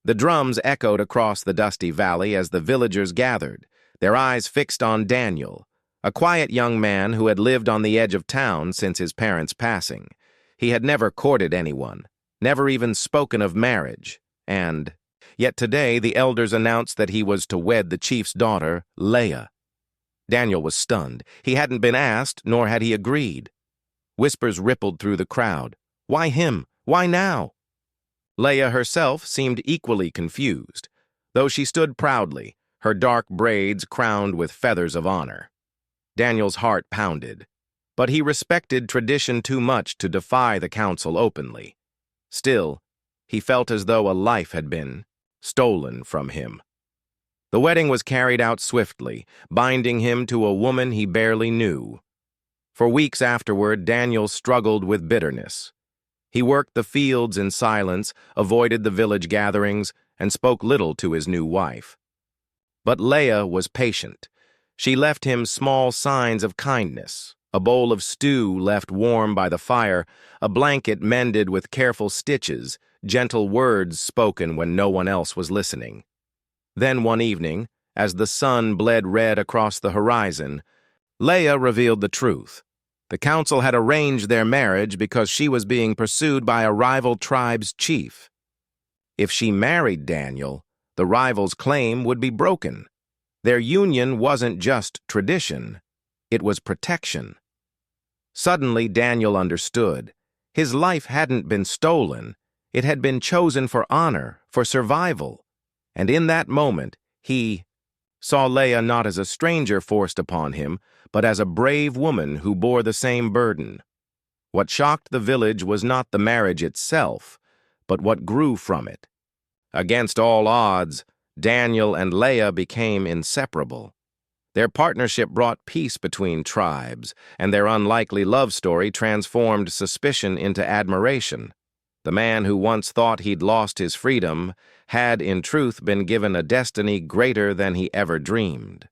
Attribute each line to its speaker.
Speaker 1: The drums echoed across the dusty valley as the villagers gathered, their eyes fixed on Daniel, a quiet young man who had lived on the edge of town since his parents' passing. He had never courted anyone, never even spoken of marriage, and yet today the elders announced that he was to wed the chief's daughter, Leah. Daniel was stunned. He hadn't been asked, nor had he agreed. Whispers rippled through the crowd. Why him? Why now? Leah herself seemed equally confused, though she stood proudly, her dark braids crowned with feathers of honor. Daniel's heart pounded, but he respected tradition too much to defy the council openly. Still, he felt as though a life had been stolen from him. The wedding was carried out swiftly, binding him to a woman he barely knew. For weeks afterward, Daniel struggled with bitterness. He worked the fields in silence, avoided the village gatherings, and spoke little to his new wife. But Leah was patient. She left him small signs of kindness, a bowl of stew left warm by the fire, a blanket mended with careful stitches, gentle words spoken when no one else was listening. Then one evening, as the sun bled red across the horizon, Leah revealed the truth. The council had arranged their marriage because she was being pursued by a rival tribe's chief. If she married Daniel, the rival's claim would be broken. Their union wasn't just tradition, it was protection. Suddenly, Daniel understood. His life hadn't been stolen, it had been chosen for honor, for survival. And in that moment, he saw Leah not as a stranger forced upon him, but as a brave woman who bore the same burden. What shocked the village was not the marriage itself, but what grew from it. Against all odds, Daniel and Leah became inseparable. Their partnership brought peace between tribes, and their unlikely love story transformed suspicion into admiration. The man who once thought he'd lost his freedom had, in truth, been given a destiny greater than he ever dreamed.